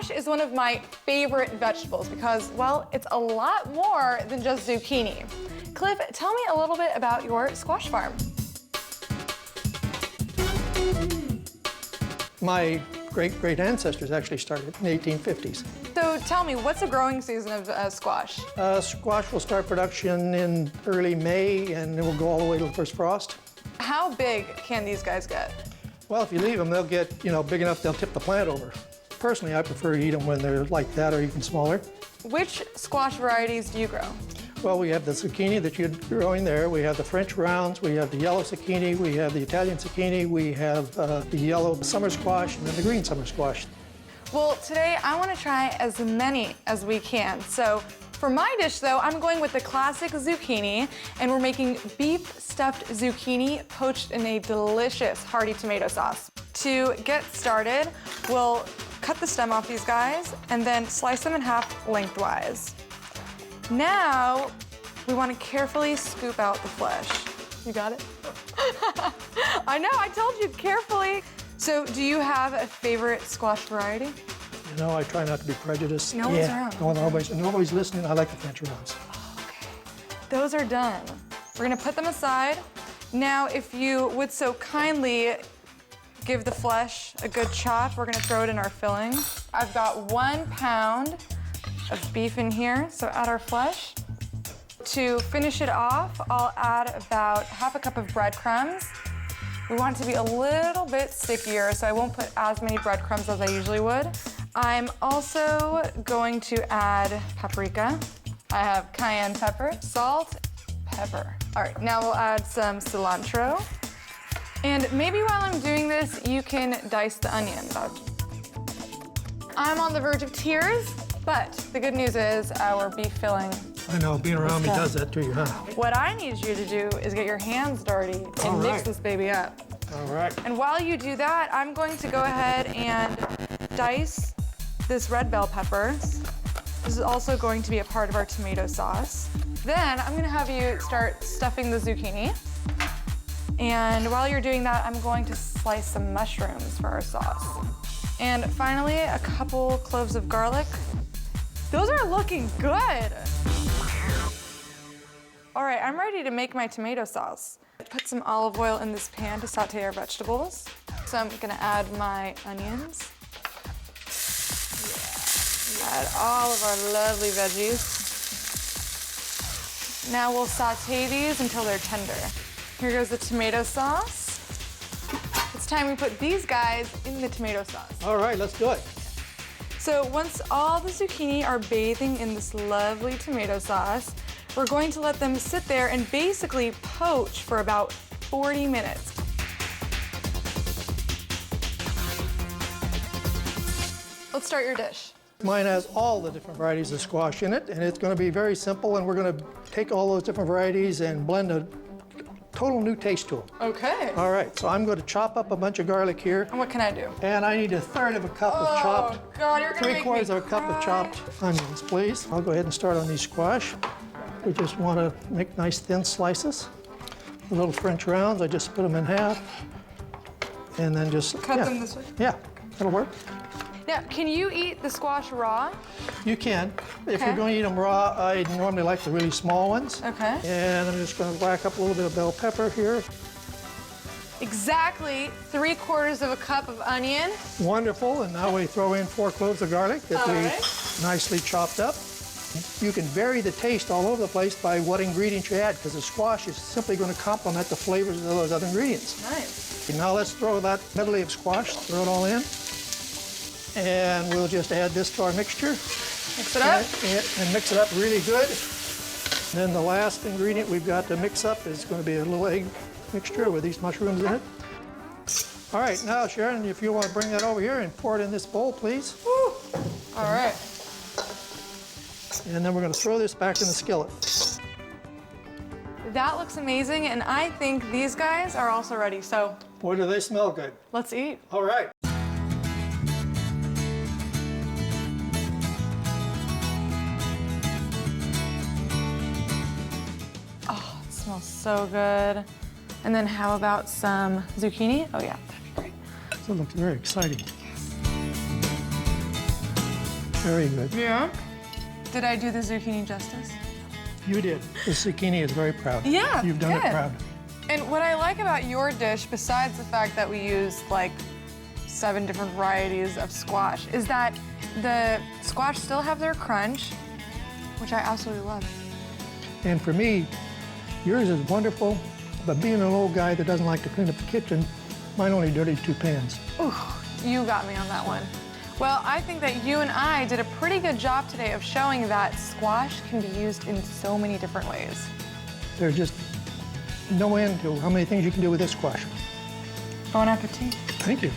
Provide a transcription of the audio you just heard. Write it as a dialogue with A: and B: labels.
A: Squash is one of my favorite vegetables because, well, it's a lot more than just zucchini. Cliff, tell me a little bit about your squash farm.
B: My great ancestors actually started in the 1850s.
A: So tell me, what's the growing season of squash?
B: Squash will start production in early May, and it will go all the way to the first frost.
A: How big can these guys get?
B: Well, if you leave them, they'll get, big enough they'll tip the plant over. Personally, I prefer to eat them when they're like that or even smaller.
A: Which squash varieties do you grow?
B: Well, we have the zucchini that you're growing there. We have the French rounds. We have the yellow zucchini. We have the Italian zucchini. We have the yellow summer squash and then the green summer squash.
A: Well, today I want to try as many as we can. So for my dish, though, I'm going with the classic zucchini, and we're making beef stuffed zucchini poached in a delicious hearty tomato sauce. To get started, we'll cut the stem off these guys and then slice them in half lengthwise. Now, we want to carefully scoop out the flesh. You got it? I know, I told you, carefully. So, do you have a favorite squash variety?
B: I try not to be prejudiced.
A: No one's around.
B: Nobody's listening. I like the French rounds.
A: Okay, those are done. We're gonna put them aside. Now, if you would so kindly give the flesh a good chop, we're gonna throw it in our filling. I've got 1 pound of beef in here, so add our flesh. To finish it off, I'll add about half a cup of breadcrumbs. We want it to be a little bit stickier, so I won't put as many breadcrumbs as I usually would. I'm also going to add paprika. I have cayenne pepper, salt, pepper. All right, now we'll add some cilantro. And maybe while I'm doing this, you can dice the onion. I'm on the verge of tears, but the good news is our beef filling.
B: I know, being around me does that to you, huh?
A: What I need you to do is get your hands dirty and mix this baby up.
B: All right.
A: And while you do that, I'm going to go ahead and dice this red bell pepper. This is also going to be a part of our tomato sauce. Then I'm gonna have you start stuffing the zucchini. And while you're doing that, I'm going to slice some mushrooms for our sauce. And finally, a couple cloves of garlic. Those are looking good. All right, I'm ready to make my tomato sauce. Put some olive oil in this pan to saute our vegetables. So I'm gonna add my onions. Add all of our lovely veggies. Now we'll saute these until they're tender. Here goes the tomato sauce. It's time we put these guys in the tomato sauce.
B: All right, let's do it.
A: So once all the zucchini are bathing in this lovely tomato sauce, we're going to let them sit there and basically poach for about 40 minutes. Let's start your dish.
B: Mine has all the different varieties of squash in it, and it's going to be very simple, and we're going to take all those different varieties and blend a total new taste to them.
A: Okay.
B: All right, so I'm going to chop up a bunch of garlic here.
A: And what can I do?
B: And I need 1/3 of a cup of chopped,
A: Oh, God, you're gonna make me
B: 3/4 of a cup of chopped onions, please. I'll go ahead and start on these squash. We just want to make nice thin slices. The little French rounds, I just split them in half. And then just
A: Cut them this way?
B: Yeah, that'll work.
A: Now, can you eat the squash raw?
B: You can. If
A: Okay.
B: you're going to eat them raw, I normally like the really small ones.
A: Okay.
B: And I'm just going to whack up a little bit of bell pepper here.
A: Exactly 3/4 of a cup of onion.
B: Wonderful. And now we throw in 4 cloves of garlic that
A: All
B: we
A: right.
B: nicely chopped up. You can vary the taste all over the place by what ingredients you add, because the squash is simply going to complement the flavors of those other ingredients.
A: Nice.
B: Okay, now let's throw that medley of squash, throw it all in. And we'll just add this to our mixture.
A: Mix it up.
B: And mix it up really good. And then the last ingredient we've got to mix up is going to be a little egg mixture with these mushrooms in it. All right, now Sharon, if you want to bring that over here and pour it in this bowl, please.
A: Woo. All right.
B: And then we're going to throw this back in the skillet.
A: That looks amazing, and I think these guys are also ready, so
B: Boy, do they smell good.
A: let's eat.
B: All right.
A: Oh, it smells so good. And then how about some zucchini? Oh yeah, that'd be great.
B: So it looks very exciting. Very good.
A: Yeah. Did I do the zucchini justice?
B: You did. The zucchini is very proud.
A: Yeah,
B: You've done it
A: good.
B: proud.
A: And what I like about your dish, besides the fact that we used like 7 different varieties of squash, is that the squash still have their crunch, which I absolutely love.
B: And for me, yours is wonderful, but being an old guy that doesn't like to clean up the kitchen, mine only dirty 2 pans.
A: Ooh, you got me on that one. Well, I think that you and I did a pretty good job today of showing that squash can be used in so many different ways.
B: There's just no end to how many things you can do with this squash.
A: Bon appetit.
B: Thank you.